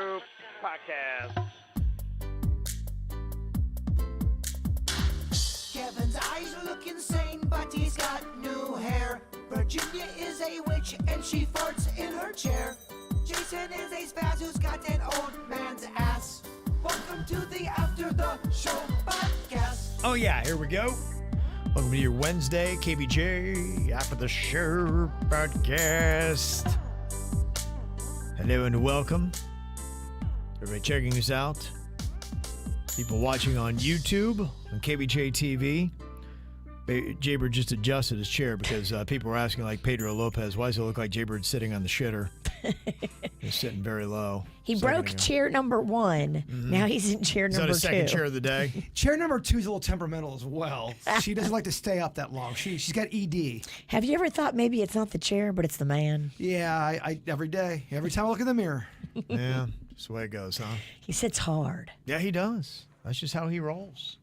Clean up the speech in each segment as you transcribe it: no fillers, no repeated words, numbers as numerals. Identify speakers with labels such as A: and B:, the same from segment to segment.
A: Show podcast.
B: Kevin's eyes look insane, but he's got new hair. Virginia is a witch, and she farts in her chair. Jason is a spaz who's got an old man's ass. Welcome to the After the Show podcast.
C: Oh, yeah, here we go. Welcome to your Wednesday, KVJ, After the Show podcast. Hello and welcome. Everybody checking us out. People watching on YouTube, on KVJ TV. Jaybird just adjusted his chair because people were asking, like Pedro Lopez, why does it look like Jaybird sitting on the shitter? He's sitting very low.
D: He broke chair number one. Mm-hmm. Now he's in chair number two.
C: Is that his second chair of the day?
E: Chair number 2 is a little temperamental as well. She doesn't like to stay up that long. She's got ED.
D: Have you ever thought maybe it's not the chair, but it's the man?
E: Yeah, I every day. Every time I look in the mirror.
C: Yeah, that's the way it goes, huh?
D: He sits hard.
C: Yeah, he does. That's just how he rolls.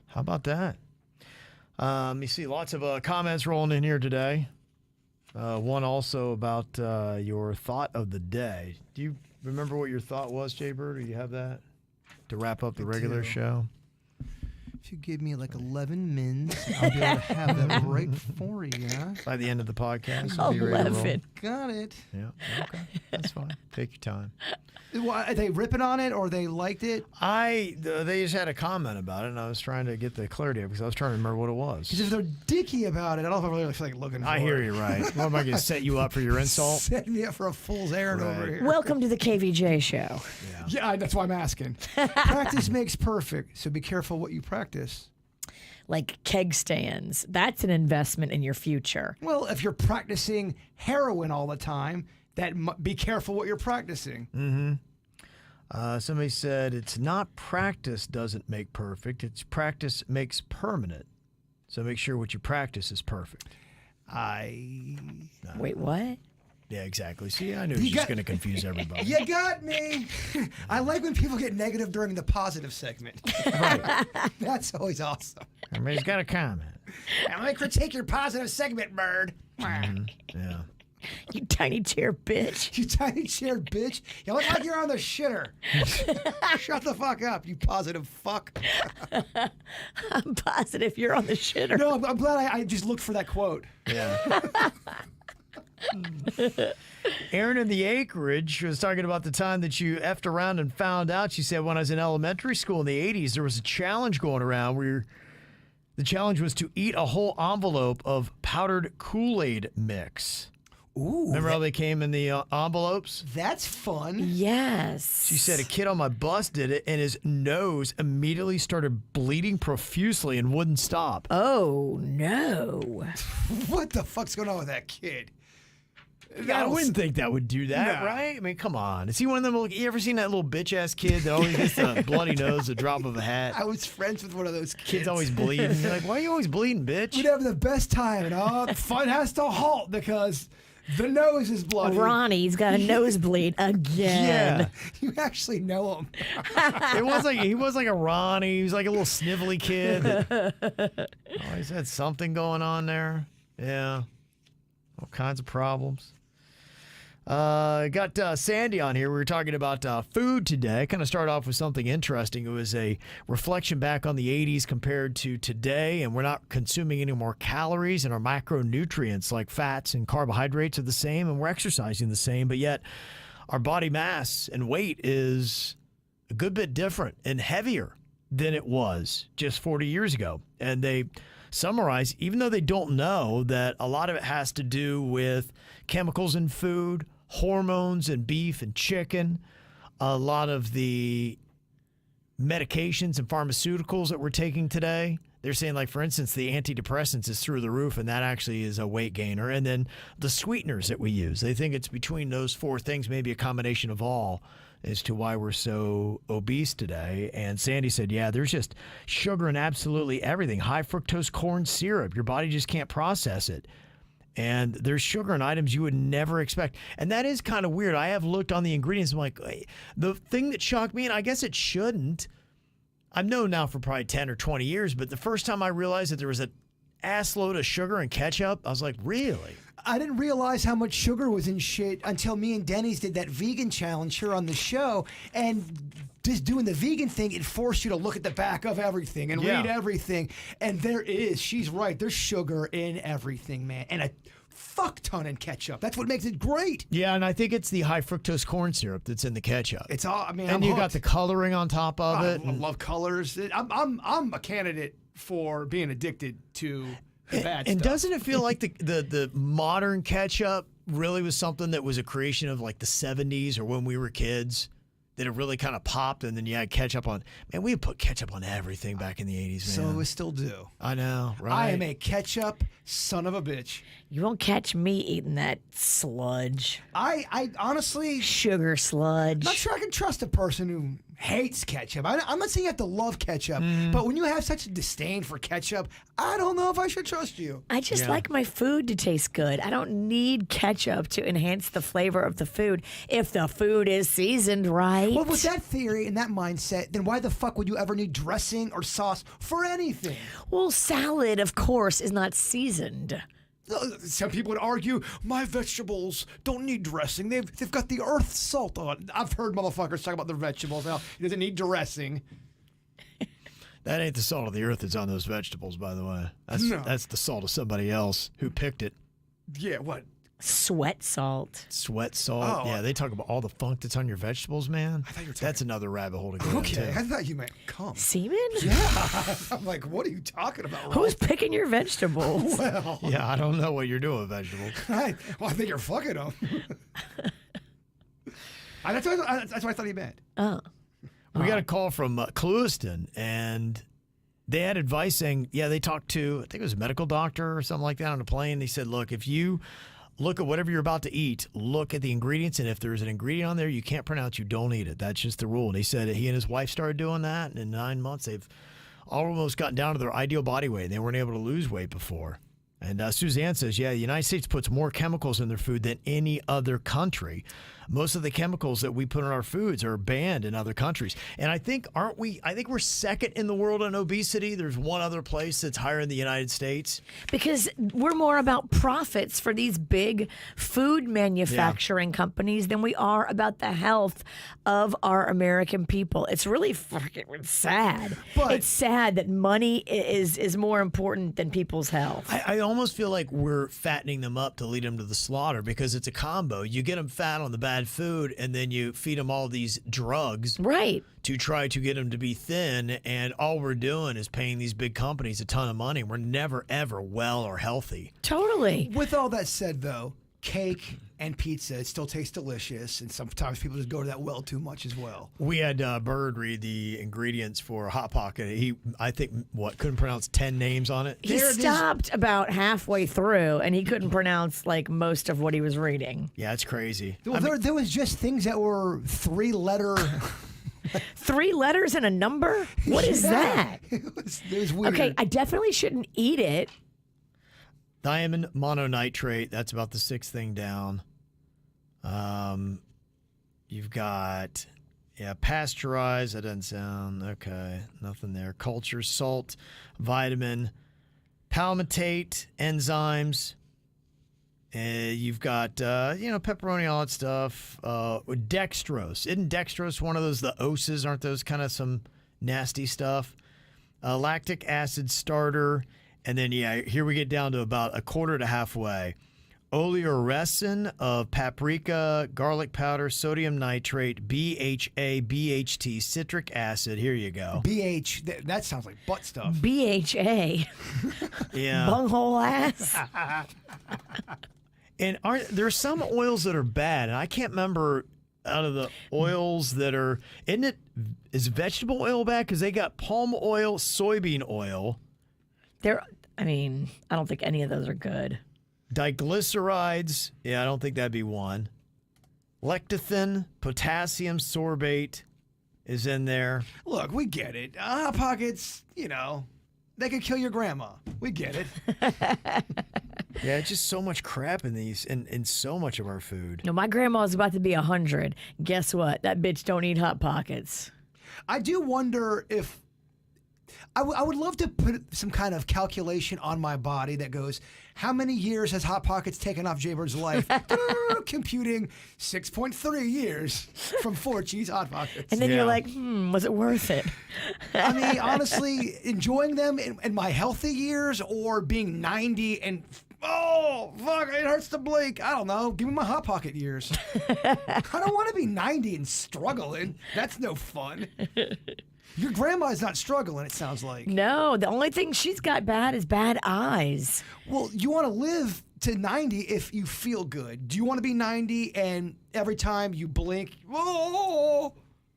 C: How about that? You see lots of comments rolling in here today. One also about your thought of the day. Do you remember what your thought was, Jaybird? Or you have that to wrap up the regular show?
E: If you give me like 11 minutes, I'll be able to have that right for you.
C: By the end of the podcast, you'll be ready to roll.
E: Got it.
C: Yeah, okay. That's fine. Take your time.
E: Are they ripping on it or they liked it?
C: They just had a comment about it, and I was trying to get the clarity because I was trying to remember what it was.
E: Because if they're dicky about it, I don't know if I really feel like looking for it.
C: I hear you, right. What am I going to set you up for your insult?
E: Set me up for a fool's errand over here.
D: Welcome to the KVJ show.
E: Yeah, that's why I'm asking. Practice makes perfect, so be careful what you practice.
D: Like keg stands. That's an investment in your future.
E: Well, if you're practicing heroin all the time, be careful what you're practicing.
C: Mm-hmm. Somebody said it's not practice doesn't make perfect. It's practice makes permanent. So make sure what you practice is perfect.
D: Wait, what?
C: Yeah, exactly. See, I knew it was just going to confuse everybody.
E: You got me. I like when people get negative during the positive segment.
C: Right.
E: That's always awesome.
C: Everybody's got a comment.
E: I'm going to critique your positive segment, Bird.
C: Yeah.
D: You tiny chair bitch.
E: You tiny chair bitch. You look like you're on the shitter. Shut the fuck up, you positive fuck.
D: I'm positive you're on the shitter.
E: No, I'm glad I just looked for that quote.
C: Yeah. Erin in the Acreage was talking about the time that you effed around and found out. She said, when I was in elementary school in the 80s, there was a challenge going around where the challenge was to eat a whole envelope of powdered Kool-Aid mix.
E: Ooh.
C: Remember how they came in the envelopes?
E: That's fun.
D: Yes.
C: She said a kid on my bus did it, and his nose immediately started bleeding profusely and wouldn't stop.
D: Oh, no.
E: What the fuck's going on with that kid?
C: I wouldn't think that would do that,
E: No.
C: right? I mean, come on. Is he one of them? You ever seen that little bitch-ass kid that always gets a bloody nose, a drop of a hat?
E: I was friends with one of those kids.
C: Kid's always bleeding. You're like, why are you always bleeding, bitch?
E: We'd have the best time, and all fun has to halt because the nose is bloody.
D: Ronnie's got a nosebleed again.
C: Yeah.
E: You actually know him.
C: He was like a Ronnie. He was like a little snivelly kid. Always had something going on there. Yeah. All kinds of problems. Got Sandy on here. We were talking about food today. Kind of start off with something interesting. It was a reflection back on the 80s compared to today, and we're not consuming any more calories, and our macronutrients like fats and carbohydrates are the same, and we're exercising the same, but yet our body mass and weight is a good bit different and heavier than it was just 40 years ago. And they summarize, even though they don't know, that a lot of it has to do with chemicals in food, hormones in beef and chicken, a lot of the medications and pharmaceuticals that we're taking today. They're saying, like, for instance, the antidepressants is through the roof, and that actually is a weight gainer. And then the sweeteners that we use, they think it's between those four things, maybe a combination of all, as to why we're so obese today. And Sandy said, yeah, there's just sugar in absolutely everything. High fructose corn syrup. Your body just can't process it. And there's sugar in items you would never expect. And that is kind of weird. I have looked on the ingredients. I'm like, the thing that shocked me, and I guess it shouldn't, I've known now for probably 10 or 20 years, but the first time I realized that there was an ass load of sugar and ketchup, I was like, really?
E: I didn't realize how much sugar was in shit until me and Denny's did that vegan challenge here on the show. And just doing the vegan thing, it forced you to look at the back of everything and read everything. And there is, she's right, there's sugar in everything, man. And a fuck ton in ketchup. That's what makes it great.
C: Yeah, and I think it's the high fructose corn syrup that's in the ketchup.
E: It's all, I mean,
C: and
E: I'm
C: you
E: hooked.
C: got the coloring on top of it.
E: I love colors. I'm a candidate for being addicted to the bad
C: And
E: stuff.
C: doesn't it feel like the modern ketchup really was something that was a creation of like the 70s or when we were kids? That it really kind of popped, and then you had ketchup on. Man, we put ketchup on everything back in the 80s, man.
E: So we still do.
C: I know, right?
E: I am a ketchup son of a bitch.
D: You won't catch me eating that sludge.
E: I honestly,
D: Sugar sludge.
E: not sure I can trust a person who hates ketchup. I'm not saying you have to love ketchup, but when you have such a disdain for ketchup, I don't know if I should trust you.
D: I just like my food to taste good. I don't need ketchup to enhance the flavor of the food if the food is seasoned right.
E: Well, with that theory and that mindset, then why the fuck would you ever need dressing or sauce for anything?
D: Well, salad, of course, is not seasoned.
E: Some people would argue my vegetables don't need dressing. They've got the earth salt on. I've heard motherfuckers talk about their vegetables. Now it doesn't need dressing.
C: That ain't the salt of the earth that's on those vegetables, by the way. That's the salt of somebody else who picked it.
E: Yeah, what?
D: Sweat salt.
C: Sweat salt.
E: Oh.
C: Yeah, they talk about all the funk that's on your vegetables, man.
E: I thought you were talking-
C: That's another rabbit hole to go
E: Okay,
C: into.
E: I thought you meant cum.
D: Semen?
E: Yeah, I'm like, what are you talking about?
D: Who's picking your vegetables?
E: Well,
C: Yeah, I don't know what you're doing with vegetables.
E: I think you're fucking them. That's what I thought he meant.
D: Oh.
C: We got a call from Clewiston, and they had advice saying, they talked to, I think it was a medical doctor or something like that on a plane. They said, look, if you look at whatever you're about to eat, look at the ingredients, and if there's an ingredient on there you can't pronounce, you don't eat it. That's just the rule. And he said he and his wife started doing that, and in 9 months they've almost gotten down to their ideal body weight. They weren't able to lose weight before. And Suzanne says, the United States puts more chemicals in their food than any other country. Most of the chemicals that we put in our foods are banned in other countries. And I think, I think we're second in the world on obesity. There's one other place that's higher in the United States.
D: Because we're more about profits for these big food manufacturing companies than we are about the health of our American people. It's really fucking sad.
E: But-
D: it's sad that money is more important than people's health.
C: I almost feel like we're fattening them up to lead them to the slaughter because it's a combo. You get them fat on the bad food, and then you feed them all these drugs
D: Right.
C: to try to get them to be thin, and all we're doing is paying these big companies a ton of money. We're never, ever well or healthy.
D: Totally.
E: With all that said, though, cake and pizza, it still tastes delicious, and sometimes people just go to that well too much as well.
C: We had Bird read the ingredients for Hot Pocket. He, I think, couldn't pronounce 10 names on it.
D: He stopped about halfway through and he couldn't pronounce like most of what he was reading.
C: Yeah, it's crazy.
E: Well, there was just things that were 3-letter.
D: 3 letters and a number? What is that?
E: It was weird.
D: Okay, I definitely shouldn't eat it.
C: Diamond mononitrate, that's about the 6th thing down. You've got, pasteurized, that doesn't sound, okay, nothing there. Culture, salt, vitamin, palmitate, enzymes. You've got, pepperoni, all that stuff. Dextrose. Isn't dextrose one of those, the oses, aren't those kind of some nasty stuff? Lactic acid starter. And then, here we get down to about a quarter to halfway. Oleoresin of paprika, garlic powder, sodium nitrate, BHA, BHT, citric acid. Here you go.
E: BH, that sounds like butt stuff.
D: BHA.
C: Yeah.
D: Bunghole ass.
C: And there's some oils that are bad, and I can't remember out of the oils that are, is vegetable oil bad? Because they got palm oil, soybean oil.
D: I don't think any of those are good.
C: Diglycerides, I don't think that'd be one. Lecithin, potassium sorbate is in there.
E: Look, we get it. Hot Pockets, they could kill your grandma. We get it.
C: Yeah, it's just so much crap in these, in so much of our food.
D: No, my grandma's about to be 100. Guess what? That bitch don't eat Hot Pockets.
E: I do wonder if I would love to put some kind of calculation on my body that goes, how many years has Hot Pockets taken off Jaybird's life? Computing 6.3 years from 4 cheese Hot Pockets.
D: And then you're like, was it worth it?
E: I mean, honestly, enjoying them in my healthy years or being 90 and, oh, fuck, it hurts to blink. I don't know. Give me my Hot Pocket years. I don't want to be 90 and struggling. That's no fun. Your grandma's not struggling, it sounds like.
D: No, the only thing she's got bad is bad eyes.
E: Well, you want to live to 90 if you feel good. Do you want to be 90 and every time you blink, oh?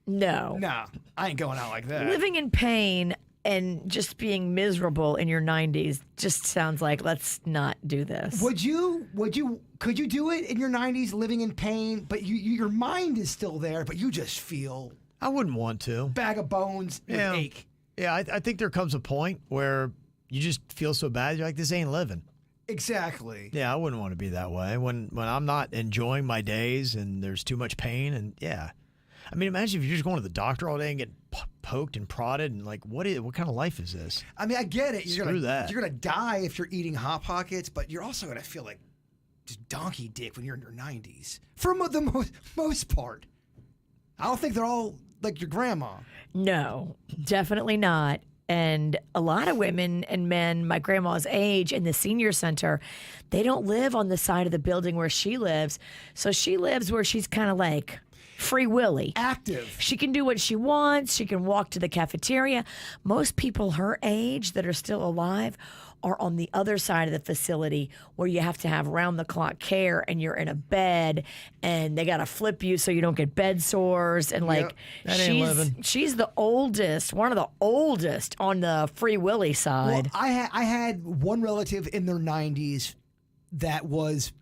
D: No.
E: Nah, I ain't going out like that.
D: Living in pain and just being miserable in your 90s just sounds like, let's not do this.
E: Could you do it in your 90s, living in pain, but your mind is still there, but you just feel
C: I wouldn't want to.
E: bag of bones with ache.
C: Yeah, I think there comes a point where you just feel so bad, you're like, this ain't living.
E: Exactly.
C: Yeah, I wouldn't want to be that way. When I'm not enjoying my days and there's too much pain, and yeah. I mean, imagine if you're just going to the doctor all day and getting poked and prodded, and like, what kind of life is this?
E: I mean, I get it.
C: Screw that.
E: You're gonna die if you're eating Hot Pockets, but you're also gonna feel like just donkey dick when you're in your 90s. For the most part. I don't think they're all like your grandma.
D: No, definitely not. And a lot of women and men my grandma's age in the senior center, they don't live on the side of the building where she lives. So she lives where she's kind of like Free Willy.
E: Active.
D: She can do what she wants. She can walk to the cafeteria. Most people her age that are still alive are on the other side of the facility where you have to have round-the-clock care and you're in a bed and they got to flip you so you don't get bed sores. And like,
C: that ain't living.
D: she's the oldest, one of the oldest on the Free Willy side.
E: Well, I had one relative in their 90s that was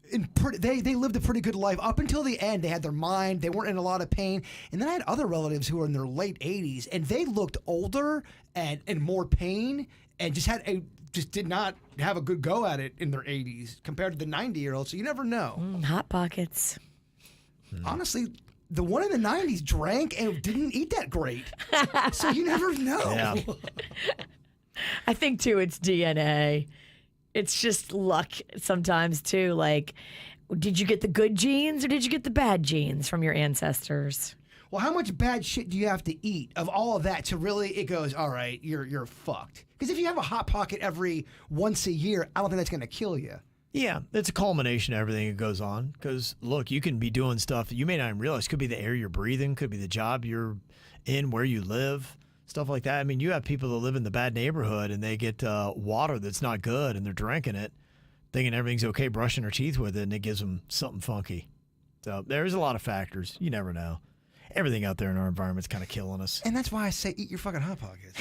E: they lived a pretty good life up until the end. They had their mind, they weren't in a lot of pain. And then I had other relatives who were in their late 80s and they looked older and in more pain and just did not have a good go at it in their 80s compared to the 90-year-olds. So you never know.
D: Hot Pockets.
E: Honestly, the one in the 90s drank and didn't eat that great. So you never know.
C: Yeah.
D: I think, too, it's DNA. It's just luck sometimes, too. Like, did you get the good genes or did you get the bad genes from your ancestors?
E: Well, how much bad shit do you have to eat of all of that to really, it goes, all right, you're fucked. Because if you have a Hot Pocket every once a year, I don't think that's going to kill you.
C: Yeah, it's a culmination of everything that goes on. Because, look, you can be doing stuff that you may not even realize. Could be the air you're breathing, could be the job you're in, where you live, stuff like that. I mean, you have people that live in the bad neighborhood and they get water that's not good and they're drinking it, thinking everything's okay, brushing their teeth with it, and it gives them something funky. So there's a lot of factors. You never know. Everything out there in our environment's kind of killing us.
E: And that's why I say eat your fucking Hot Pockets.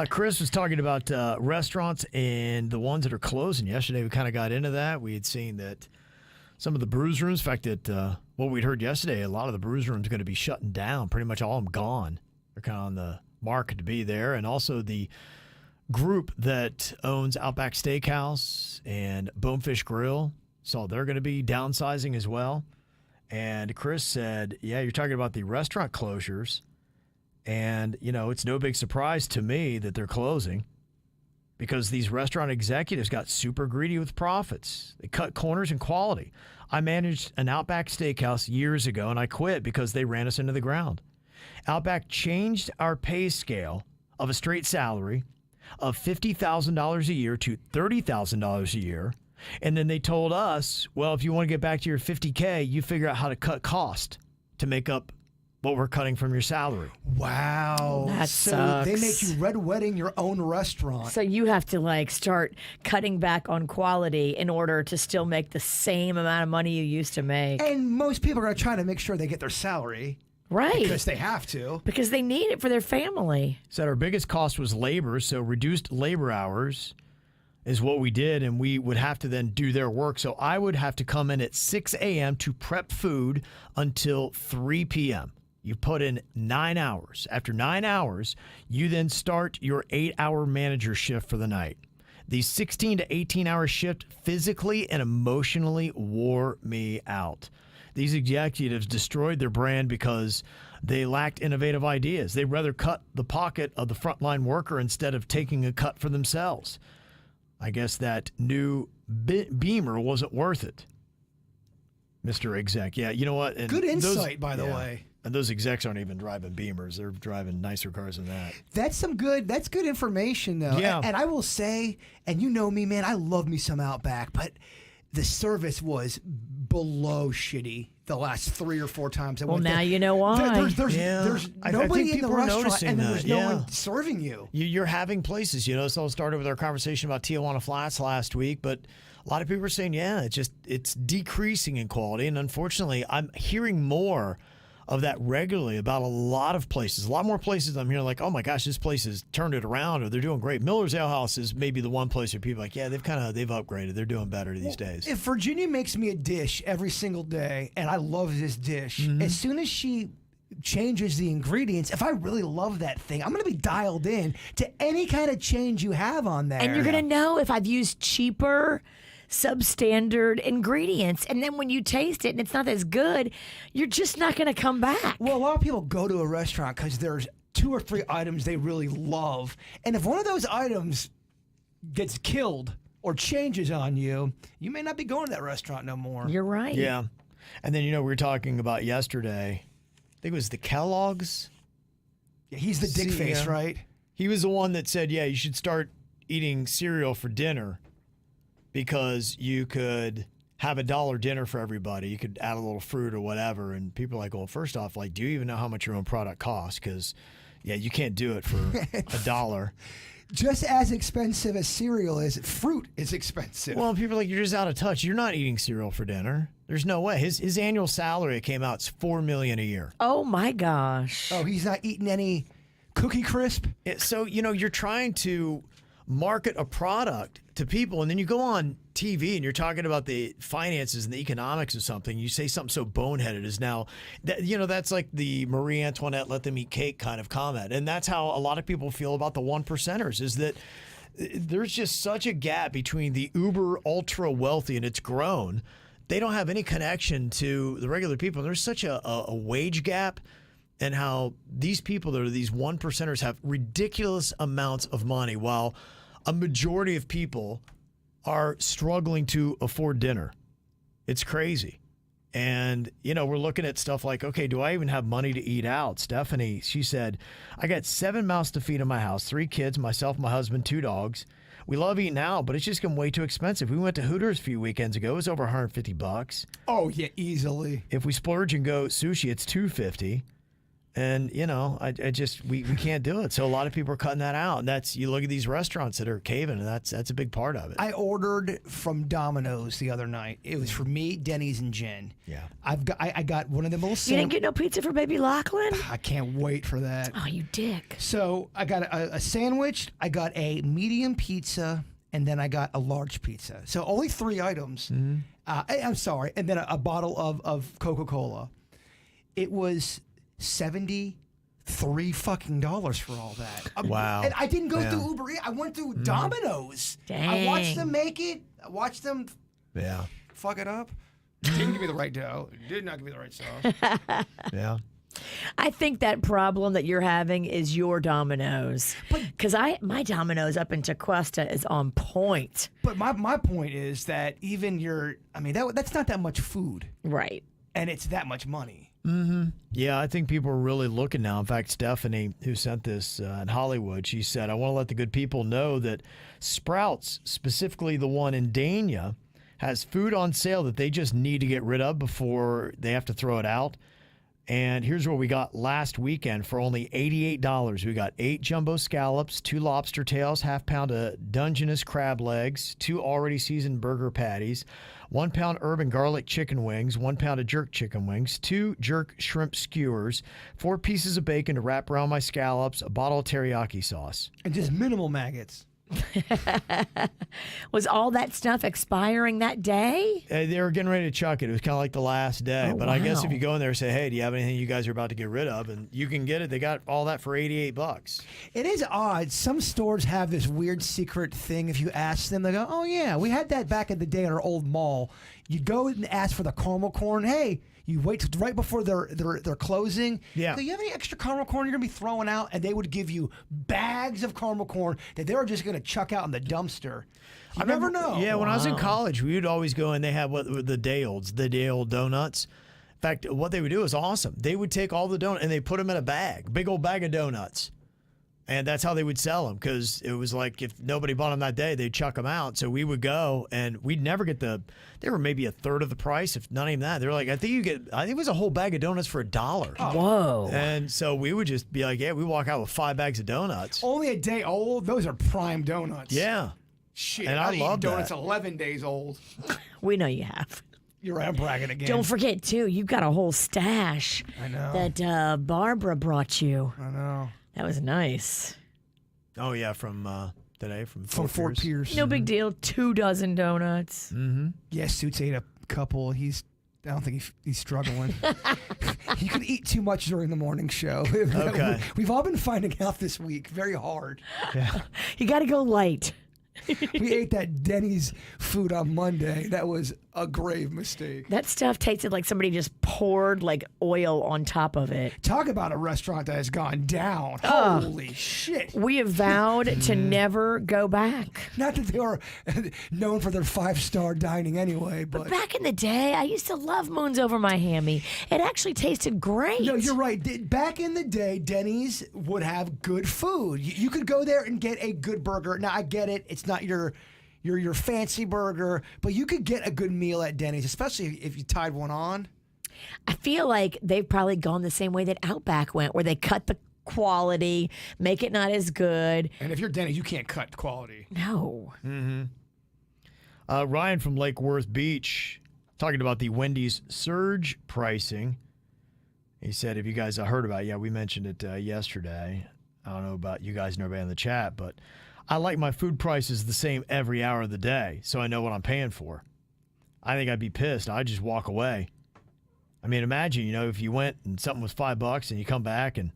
C: Chris was talking about restaurants and the ones that are closing. Yesterday, we kind of got into that. We had seen that some of the brews rooms, in fact, that what we'd heard yesterday, a lot of the brews rooms are going to be shutting down. Pretty much all of them gone. They're kind of on the mark to be there. And also the group that owns Outback Steakhouse and Bonefish Grill, so they're going to be downsizing as well. And Chris said, yeah, you're talking about the restaurant closures. And, you know, it's no big surprise to me that they're closing because these restaurant executives got super greedy with profits. They cut corners in quality. I managed an Outback Steakhouse years ago, and I quit because they ran us into the ground. Outback changed our pay scale of a straight salary of $50,000 a year to $30,000 a year. And then they told us, well, if you want to get back to your $50K, you figure out how to cut cost to make up what we're cutting from your salary.
E: Wow.
D: That
E: so
D: sucks.
E: they make you red wedding your own restaurant.
D: So you have to like start cutting back on quality in order to still make the same amount of money you used to make.
E: And most people are going to try to make sure they get their salary.
D: Right.
E: Because they have to.
D: Because they need it for their family.
C: Said our biggest cost was labor, so reduced labor hours is what we did, and we would have to then do their work. So I would have to come in at 6 a.m. to prep food until 3 p.m. You put in 9 hours. After 9 hours, you then start your 8-hour manager shift for the night. The 16 to 18-hour shift physically and emotionally wore me out. these executives destroyed their brand because they lacked innovative ideas. They'd rather cut the pocket of the frontline worker instead of taking a cut for themselves. I guess that new Beamer wasn't worth it, Mr. Exec. Yeah, you know what? And
E: good insight, by the way.
C: And those execs aren't even driving Beamers. They're driving nicer cars than that.
E: That's good information, though.
C: Yeah.
E: And I will say, and you know me, man, I love me some Outback, but the service was below shitty the last 3 or 4 times I
D: Well,
E: went
D: now
E: there.
D: you know why.
E: There's
C: I
E: nobody
C: think
E: in the
C: people are
E: restaurant,
C: noticing
E: and then there's
C: that,
E: no
C: yeah.
E: one serving you.
C: You're having places, so it started with our conversation about Tijuana Flats last week, but a lot of people are saying, it's decreasing in quality. And unfortunately, I'm hearing more of that regularly about a lot of places. A lot more places I'm hearing like, oh my gosh, this place has turned it around, or they're doing great. Miller's Ale House is maybe the one place where people are like, yeah, they've upgraded. They're doing better these days.
E: If Virginia makes me a dish every single day, and I love this dish, as soon as she changes the ingredients, if I really love that thing, I'm going to be dialed in to any kind of change you have on there.
D: And you're going to know if I've used cheaper, substandard ingredients. And then when you taste it and it's not as good, you're just not going to come back.
E: Well, a lot of people go to a restaurant because there's 2 or 3 items they really love. And if one of those items gets killed or changes on you, you may not be going to that restaurant no more.
D: You're right.
C: Yeah. And then, we were talking about yesterday, I think it was the Kellogg's.
E: Yeah, he's the dick face, right?
C: He was the one that said, yeah, you should start eating cereal for dinner because you could have $1 dinner for everybody. You could add a little fruit or whatever. And people are like, well, first off, do you even know how much your own product costs? Because, you can't do it for $1.
E: Just as expensive as cereal is, fruit is expensive.
C: Well, people are like, you're just out of touch. You're not eating cereal for dinner. There's no way. His annual salary, it came out, is $4 million a year.
D: Oh my gosh.
E: Oh, he's not eating any Cookie Crisp?
C: So, you're trying to market a product to people, and then you go on TV and you're talking about the finances and the economics of something. You say something so boneheaded as now, that's like the Marie Antoinette let them eat cake kind of comment. And that's how a lot of people feel about the 1%ers, is that there's just such a gap between the uber ultra wealthy, and it's grown. They don't have any connection to the regular people. There's such a wage gap, and how these people that are these 1%ers have ridiculous amounts of money, while a majority of people are struggling to afford dinner. It's crazy. And, we're looking at stuff like, okay, do I even have money to eat out? Stephanie, she said, I got 7 mouths to feed in my house, 3 kids, myself, my husband, 2 dogs. We love eating out, but it's just getting way too expensive. We went to Hooters a few weekends ago. It was over $150.
E: Oh, yeah, easily.
C: If we splurge and go sushi, it's $250. And, we can't do it. So a lot of people are cutting that out. And you look at these restaurants that are caving, and that's a big part of it.
E: I ordered from Domino's the other night. It was for me, Denny's, and Jen.
C: Yeah.
E: I got one of them little
D: You didn't get no pizza for baby Lachlan?
E: I can't wait for that.
D: Oh, you dick.
E: So I got a sandwich, I got a medium pizza, and then I got a large pizza. So only 3 items.
C: Mm-hmm.
E: I'm sorry. And then a bottle of Coca-Cola. It was $73 fucking for all that.
C: Wow.
E: And I didn't go
C: Yeah.
E: through Uber Eats. I went through Domino's.
D: Dang.
E: I watched them make it. I watched them
C: Yeah.
E: fuck it up. Didn't give me the right dough. Did not give me the right sauce.
C: Yeah.
D: I think that problem that you're having is your Domino's. Because my Domino's up in Tequesta is on point.
E: But my point is that even that's not that much food.
D: Right.
E: And it's that much money.
C: Mm-hmm. Yeah, I think people are really looking now. In fact, Stephanie, who sent this in Hollywood, she said, I want to let the good people know that Sprouts, specifically the one in Dania, has food on sale that they just need to get rid of before they have to throw it out. And here's what we got last weekend for only $88. We got 8 jumbo scallops, 2 lobster tails, half pound of Dungeness crab legs, 2 already seasoned burger patties, 1 pound herb and garlic chicken wings, 1 pound of jerk chicken wings, 2 jerk shrimp skewers, 4 pieces of bacon to wrap around my scallops, a bottle of teriyaki sauce.
E: And just minimal maggots.
D: Was all that stuff expiring that day?
C: They were getting ready to chuck it. It was kind of like the last day.
D: Oh,
C: but I guess if
D: wow.
C: you go in there and say, hey, do you have anything you guys are about to get rid of? And you can get it. They got all that for $88.
E: It is odd. Some stores have this weird secret thing. If you ask them, they go, oh, yeah, we had that back in the day at our old mall. You'd go and ask for the caramel corn. Hey, You wait till right before they're closing.
C: Yeah.
E: Do you have any extra caramel corn you're gonna be throwing out? And they would give you bags of caramel corn that they were just gonna chuck out in the dumpster. You never know.
C: Yeah, when I was in college, we would always go and they had what the day old donuts. In fact, what they would do is awesome. They would take all the donuts and they put them in a bag, big old bag of donuts. And that's how they would sell them, because it was like if nobody bought them that day, they'd chuck them out. So we would go and we'd never get they were maybe a third of the price, if not even that. They were like, I think it was a whole bag of donuts for $1.
D: Whoa.
C: And so we would just be like, yeah, we walk out with 5 bags of donuts.
E: Only a day old. Those are prime donuts.
C: Yeah.
E: Shit.
C: And I love
E: donuts
C: that.
E: 11 days old.
D: We know you have.
E: You're right. I'm bragging again.
D: Don't forget, too, you've got a whole stash
E: I know.
D: that Barbara brought you.
E: I know.
D: That was nice.
C: Oh, yeah, from today, from
E: Fort Pierce.
D: No big deal. 24 donuts.
C: Mm-hmm.
E: Yeah, Suits ate a couple. I don't think he's struggling. He could eat too much during the morning show.
C: Okay.
E: We've all been finding out this week. Very hard.
C: Yeah.
D: You got to go light.
E: We ate that Denny's food on Monday. That was a grave mistake.
D: That stuff tasted like somebody just poured like oil on top of it.
E: Talk about a restaurant that has gone down. Holy shit.
D: We have vowed to never go back.
E: Not that they are known for their 5-star dining anyway, but
D: Back in the day, I used to love Moons Over My Hammy. It actually tasted great.
E: no, you're right. Back in the day, Denny's would have good food. You could go there and get a good burger. Now, I get it. It's not your fancy burger, but you could get a good meal at Denny's, especially if you tied one on.
D: I feel like they've probably gone the same way that Outback went, where they cut the quality, make it not as good.
E: And if you're Denny's, you can't cut quality.
D: No.
C: Ryan from Lake Worth Beach talking about the Wendy's surge pricing. He said, have you guys heard about it? Yeah, we mentioned it yesterday. I don't know about you guys and everybody in the chat, but I like my food prices the same every hour of the day, so I know what I'm paying for. I think I'd be pissed. I'd just walk away. I mean, imagine, if you went and something was $5 and you come back and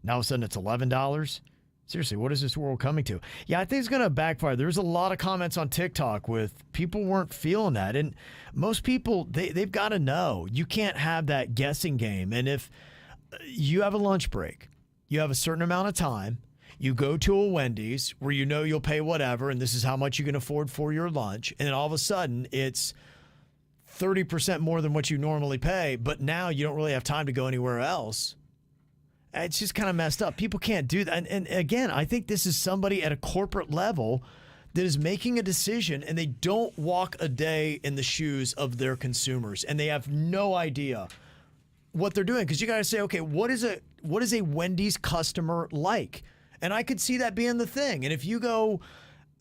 C: now all of a sudden it's $11. Seriously, what is this world coming to? Yeah, I think it's going to backfire. There's a lot of comments on TikTok with people weren't feeling that. And most people, they've got to know. You can't have that guessing game. And if you have a lunch break, you have a certain amount of time, you go to a Wendy's where you'll pay whatever, and this is how much you can afford for your lunch, and then all of a sudden it's 30% more than what you normally pay, but now you don't really have time to go anywhere else. It's just kind of messed up. People can't do that. And again, I think this is somebody at a corporate level that is making a decision, and they don't walk a day in the shoes of their consumers, and they have no idea what they're doing. Because you got to say, okay, what is a Wendy's customer like? And I could see that being the thing. And if you go,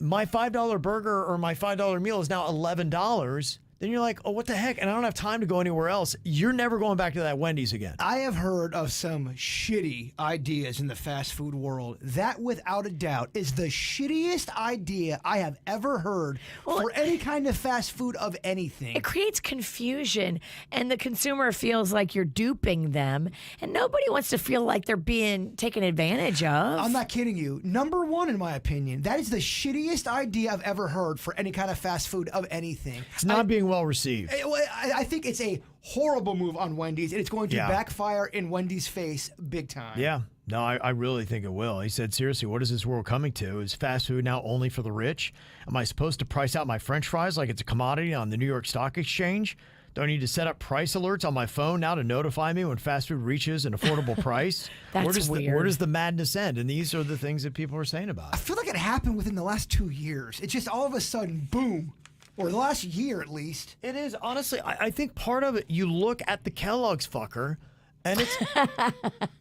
C: my $5 burger or my $5 meal is now $11, then you're like, oh, what the heck? And I don't have time to go anywhere else. You're never going back to that Wendy's again.
E: I have heard of some shitty ideas in the fast food world. That, without a doubt, is the shittiest idea I have ever heard for any kind of fast food of anything.
D: It creates confusion, and the consumer feels like you're duping them, and nobody wants to feel like they're being taken advantage of.
E: I'm not kidding you. Number one, in my opinion, that is the shittiest idea I've ever heard for any kind of fast food of anything.
C: It's not being well received.
E: I think it's a horrible move on Wendy's, and it's going to backfire in Wendy's face big time.
C: Yeah. No, I really think it will. He said, seriously, what is this world coming to? Is fast food now only for the rich? Am I supposed to price out my French fries like it's a commodity on the New York Stock Exchange? Do I need to set up price alerts on my phone now to notify me when fast food reaches an affordable price?
D: That's weird.
C: Where does the madness end? And these are the things that people are saying about
E: I
C: it.
E: feel like it happened within the last 2 years. It's just all of a sudden, boom. Or the last year, at least.
C: It is. Honestly, I think part of it, you look at the Kellogg's fucker, and it's,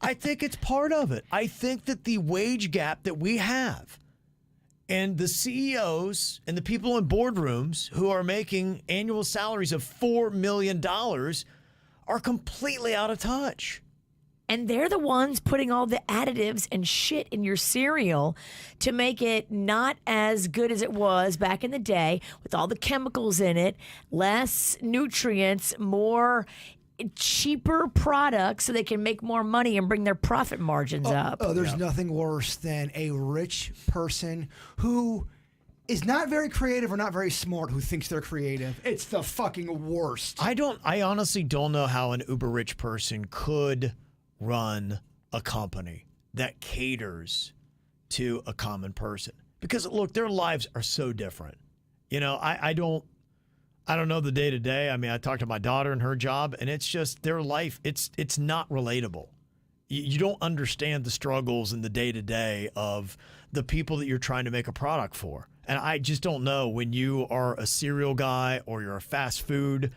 C: I think it's part of it. I think that the wage gap that we have and the CEOs and the people in boardrooms who are making annual salaries of $4 million are completely out of touch.
D: And they're the ones putting all the additives and shit in your cereal to make it not as good as it was back in the day, with all the chemicals in it, less nutrients, more cheaper products so they can make more money and bring their profit margins up.
E: Oh, there's nothing worse than a rich person who is not very creative or not very smart who thinks they're creative. It's the fucking worst.
C: I honestly don't know how an uber rich person could run a company that caters to a common person. Because look, their lives are so different. You know, I don't know the day to day. I mean, I talked to my daughter and her job, and it's just their life. It's not relatable. You don't understand the struggles in the day to day of the people that you're trying to make a product for. And I just don't know when you are a cereal guy or you're a fast food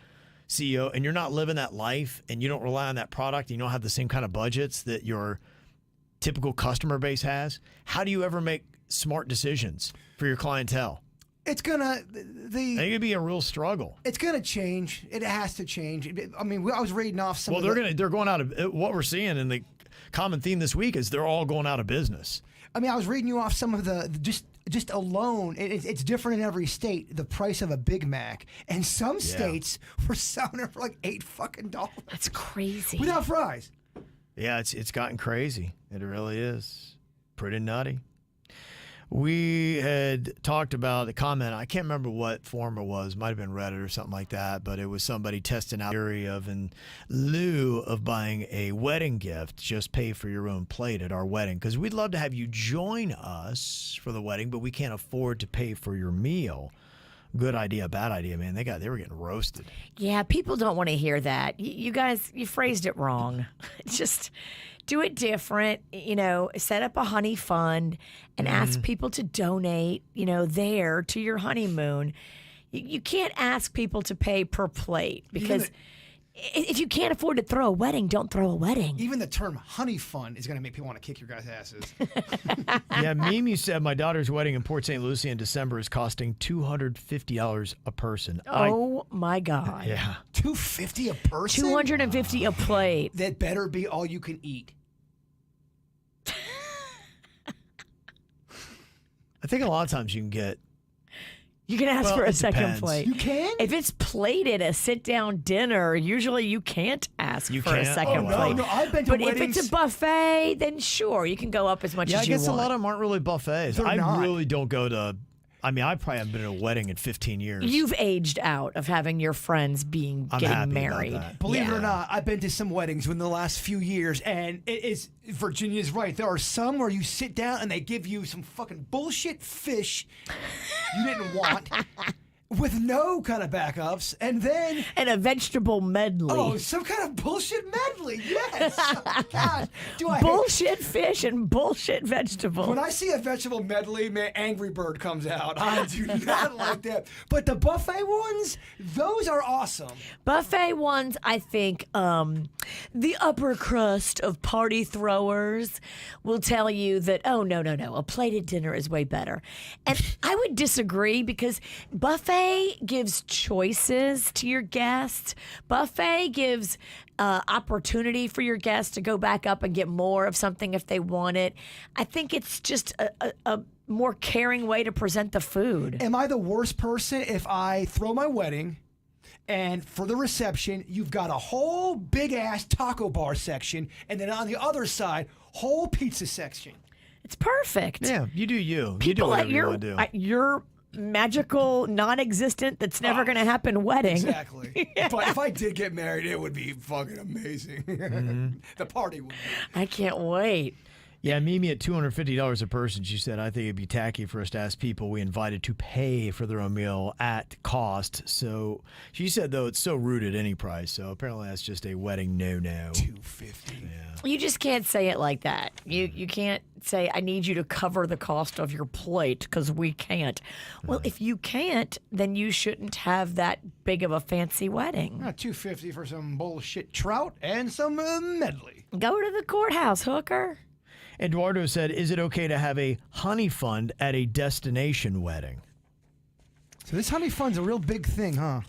C: CEO and you're not living that life and you don't rely on that product and you don't have the same kind of budgets that your typical customer base has. How do you ever make smart decisions for your clientele?
E: It's gonna
C: I think it'd be a real struggle.
E: It's gonna change. It has to change. I mean, I was reading off some.
C: Well, they're going out of what we're seeing, and the common theme this week is they're all going out of business.
E: I mean, I was reading you off some of the just alone. It's different in every state. The price of a Big Mac, and some states were selling it for like $8
D: That's crazy.
E: without fries.
C: Yeah, it's gotten crazy. It really is pretty nutty. We had talked about the comment. I can't remember what form it was. Might have been Reddit or something like that. But it was somebody testing out the theory of, in lieu of buying a wedding gift, just pay for your own plate at our wedding. Because we'd love to have you join us for the wedding, but we can't afford to pay for your meal. Good idea, bad idea, man. They were getting roasted.
D: Yeah, people don't want to hear that. You guys, you phrased it wrong. Just do it different. You know, set up a honey fund and ask people to donate, you know, there to your honeymoon. You can't ask people to pay per plate because if you can't afford to throw a wedding, don't throw a wedding.
E: Even the term honey fund is going to make people want to kick your guys' asses.
C: Yeah, Mimi said my daughter's wedding in Port St. Lucie in December is costing $250 a person.
D: Oh, my God.
C: Yeah.
E: $250 a person?
D: $250 a plate.
E: That better be all you can eat.
C: I think a lot of times you can get.
D: You can ask for a
C: it
D: second
C: depends.
D: plate.
E: You can?
D: If it's plated a sit-down dinner, usually you can't ask for a
C: can't?
D: second
C: Oh, no,
D: plate.
E: no, I've been to
D: but
E: weddings.
D: if it's a buffet, then sure, you can go up as much
C: Yeah, I
D: as you
C: guess
D: want.
C: a lot of them aren't really buffets.
E: They're
C: I
E: not.
C: really don't go to. I mean, I probably haven't been to a wedding in 15 years.
D: You've aged out of having your friends
C: I'm
D: getting
C: happy
D: married.
C: about that.
E: Believe it
D: Yeah.
E: or not, I've been to some weddings in the last few years, and it is Virginia's right. There are some where you sit down and they give you some fucking bullshit fish you didn't want with no kind of backups, and then
D: And a vegetable medley.
E: some kind of bullshit medley. Yes, oh, God, do I?
D: Bullshit fish and bullshit vegetables.
E: When I see a vegetable medley, man, Angry Bird comes out. I do not like that. But the buffet ones, those are awesome.
D: Buffet ones, I think the upper crust of party throwers will tell you that, oh, no, a plated dinner is way better. And I would disagree because buffet gives choices to your guests. Buffet gives opportunity for your guests to go back up and get more of something if they want it. I think it's just a more caring way to present the food.
E: Am I the worst person if I throw my wedding and for the reception, you've got a whole big ass taco bar section, and then on the other side, whole pizza section?
D: It's perfect.
C: Yeah, you do you. You do
D: People
C: whatever
D: at
C: you want to do.
D: your magical, non-existent, that's never going to happen wedding.
E: Exactly. But if I did get married, it would be fucking amazing. The party would be.
D: I can't wait.
C: Yeah, Mimi at $250 a person, she said, I think it'd be tacky for us to ask people we invited to pay for their own meal at cost. So she said, though, it's so rude at any price. So apparently that's just a wedding no-no.
E: $250.
D: You just can't say it like that. You can't say, I need you to cover the cost of your plate because we can't. Well, if you can't, then you shouldn't have that big of a fancy wedding.
E: $250 for some bullshit trout and some medley.
D: Go to the courthouse, hooker.
C: Eduardo said, is it okay to have a honey fund at a destination wedding?
E: So this honey fund's a real big thing, huh?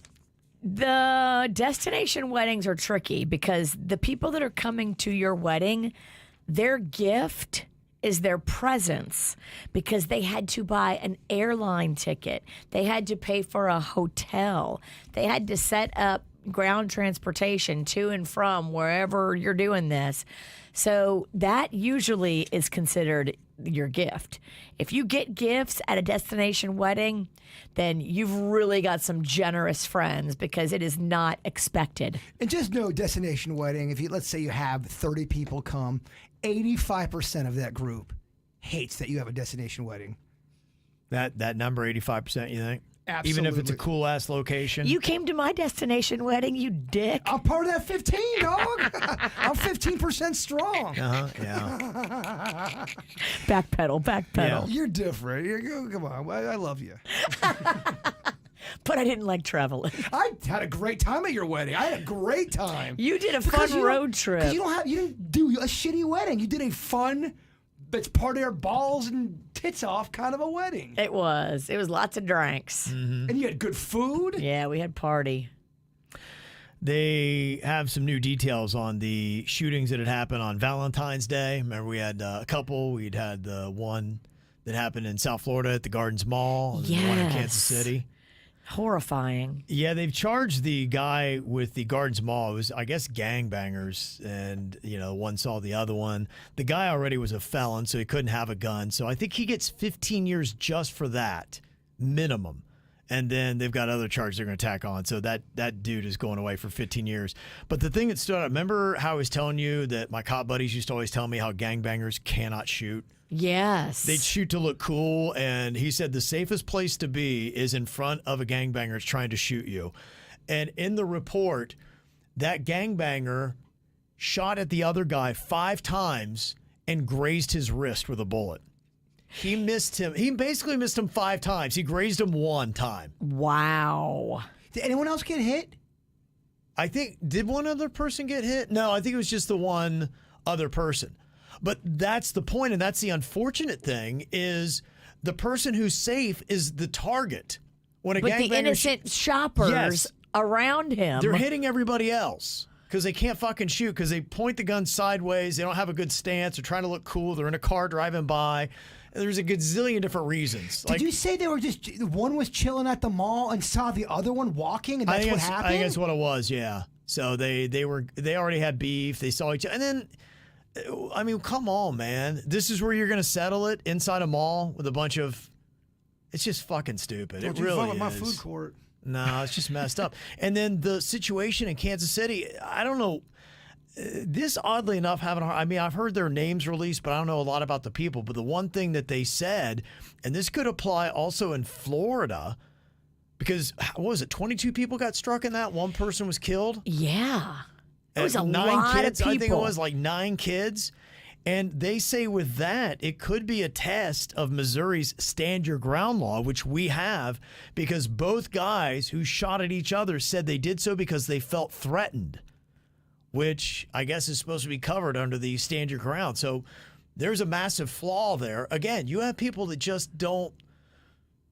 D: The destination weddings are tricky because the people that are coming to your wedding, their gift is their presence because they had to buy an airline ticket. They had to pay for a hotel. They had to set up ground transportation to and from wherever you're doing this. So that usually is considered your gift. If you get gifts at a destination wedding, then you've really got some generous friends because it is not expected.
E: And just know, destination wedding, if you, let's say you have 30 people come, 85% of that group hates that you have a destination wedding.
C: That number, 85%, you think?
E: Absolutely.
C: Even if it's a cool ass location.
D: You came to my destination wedding, you dick.
E: I'm part of that 15, dog. I'm 15% strong.
C: Yeah.
D: Backpedal, backpedal.
C: Yeah.
E: You're different. Come on. I love you.
D: But I didn't like traveling.
E: I had a great time at your wedding. I had a great time.
D: You did a
E: Because
D: fun
E: you don't-
D: road trip.
E: 'cause you didn't do a shitty wedding. You did a fun, it's part of their balls and tits off kind of a wedding.
D: It was lots of drinks.
E: And you had good food.
D: Yeah, we had party.
C: They have some new details on the shootings that had happened on Valentine's Day. Remember, we had a couple. We'd had the one that happened in South Florida at the Gardens Mall, and the one in Kansas City.
D: Horrifying.
C: Yeah, they've charged the guy with the Gardens Mall. It was, I guess, gangbangers, and one saw the other one. The guy already was a felon, so he couldn't have a gun. So I think he gets 15 years just for that, minimum. And then they've got other charges they're going to tack on. So that dude is going away for 15 years. But the thing that stood out, remember how I was telling you that my cop buddies used to always tell me how gangbangers cannot shoot?
D: Yes.
C: They'd shoot to look cool, and he said the safest place to be is in front of a gangbanger trying to shoot you. And in the report, that gangbanger shot at the other guy 5 times and grazed his wrist with a bullet. He missed him. He basically missed him 5 times. He grazed him 1 time.
D: Wow.
E: Did anyone else get hit?
C: I think, did one other person get hit? No, I think it was just the one other person. But that's the point, and that's the unfortunate thing, is the person who's safe is the target. When a
D: But
C: gangbanger
D: the innocent shoppers
C: Yes.
D: around him.
C: they're hitting everybody else because they can't fucking shoot because they point the gun sideways. They don't have a good stance. They're trying to look cool. They're in a car driving by. There's a gazillion different reasons.
E: Did you say they were just one was chilling at the mall and saw the other one walking, and that's what happened?
C: I think that's what it was. Yeah. So they already had beef. They saw each other, and then. I mean, come on, man. This is where you're going to settle it inside a mall with a bunch of. It's just fucking stupid. It really is.
E: My food court.
C: No, it's just messed up. And then the situation in Kansas City, I don't know. This, oddly enough, I've heard their names released, but I don't know a lot about the people. But the one thing that they said, and this could apply also in Florida, because, what was it, 22 people got struck in that? 1 person was killed?
D: Yeah. It was a
C: 9
D: lot
C: kids,
D: of people.
C: I think it was like 9 kids. And they say with that, it could be a test of Missouri's stand your ground law, which we have, because both guys who shot at each other said they did so because they felt threatened, which I guess is supposed to be covered under the stand your ground. So there's a massive flaw there. Again, you have people that just don't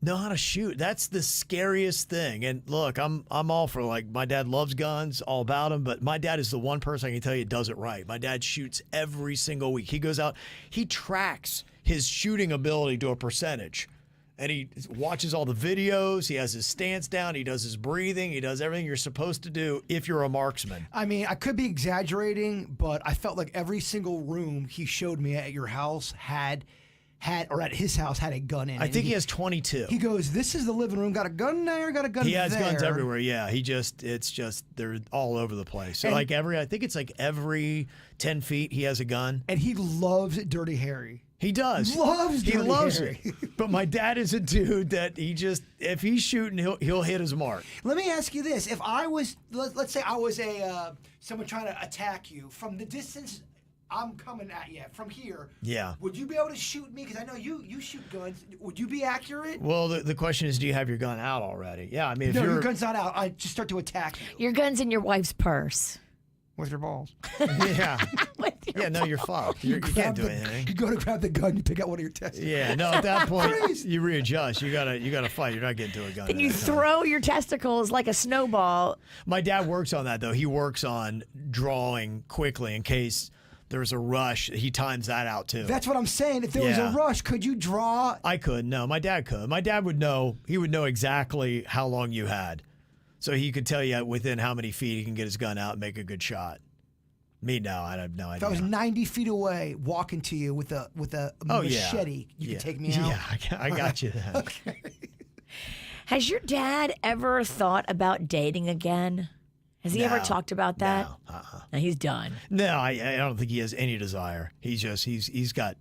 C: know how to shoot. That's the scariest thing. And look, I'm all for, like, my dad loves guns, all about them, but my dad is the one person I can tell you does it right. My dad shoots every single week. He goes out, he tracks his shooting ability to a percentage. And he watches all the videos. He has his stance down. He does his breathing. He does everything you're supposed to do if you're a marksman.
E: I mean, I could be exaggerating, but I felt like every single room he showed me at your house had or at his house had a gun in it.
C: I think he has 22.
E: He goes, this is the living room, got a gun there, got a gun there.
C: He has guns everywhere, yeah. It's just, they're all over the place. So I think it's like every 10 feet he has a gun.
E: And he loves Dirty Harry.
C: He does.
E: He loves
C: it. But my dad is a dude that if he's shooting, he'll hit his mark.
E: Let me ask you this. If I was, let's say I was someone trying to attack you from the distance I'm coming at you from here.
C: Yeah.
E: Would you be able to shoot me? Because I know you shoot guns. Would you be accurate?
C: Well, the question is, do you have your gun out already? Yeah, I mean, if
E: your gun's not out. I just start to attack you.
D: Your gun's in your wife's purse.
E: With your balls.
C: Yeah. No, you're fucked. You can't do anything.
E: You go to grab the gun, you pick out one of your testicles.
C: Yeah, no, at that point, you readjust. You gotta fight. You're not getting to a gun.
D: Then you throw your testicles like a snowball.
C: My dad works on that, though. He works on drawing quickly in case there's a rush. He times that out, too.
E: That's what I'm saying. If there was a rush, could you draw?
C: I could. No, my dad could. My dad would know. He would know exactly how long you had. So he could tell you within how many feet he can get his gun out and make a good shot. Me, no, I have no
E: If
C: idea.
E: I was 90 feet away, walking to you with a machete, you could take me out.
C: Yeah, I got you then.
E: Okay.
D: Has your dad ever thought about dating again? Has he ever
C: No.
D: talked about that?
C: No,
D: No, he's done.
C: No, I don't think he has any desire. He's got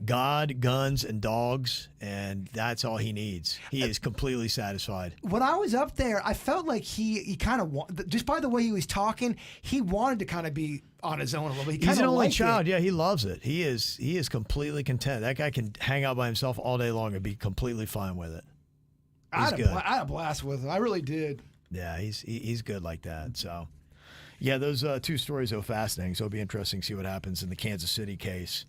C: God, guns, and dogs, and that's all he needs. He is completely satisfied.
E: When I was up there, I felt like he kind of, just by the way he was talking, he wanted to kind of be on his own a little bit. He
C: He's an only
E: liked
C: child.
E: it.
C: Yeah, he loves it. He is completely content. That guy can hang out by himself all day long and be completely fine with it. He's good.
E: I had a blast with him. I really did.
C: Yeah, he's good like that. So, yeah, those two stories are fascinating. So it'll be interesting to see what happens in the Kansas City case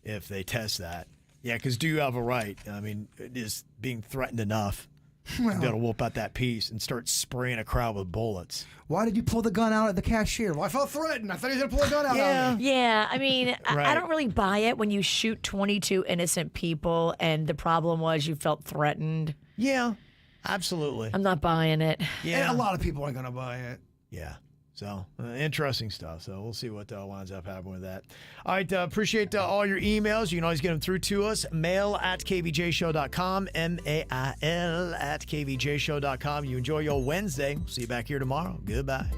C: if they test that. Yeah, because do you have a right? I mean, is being threatened enough to be able to whoop out that piece and start spraying a crowd with bullets?
E: Why did you pull the gun out at the cashier? Well, I felt threatened. I thought he was going to pull a gun out on me.
D: Yeah, I mean, I
C: Right.
D: don't really buy it when you shoot 22 innocent people and the problem was you felt threatened.
C: Yeah, absolutely.
D: I'm not buying it.
C: Yeah,
E: And a lot of people aren't going to buy it.
C: Yeah. So, interesting stuff. So, we'll see what winds up happening with that. All right. Appreciate all your emails. You can always get them through to us. mail@kvjshow.com. mail@kvjshow.com. You enjoy your Wednesday. See you back here tomorrow. Goodbye.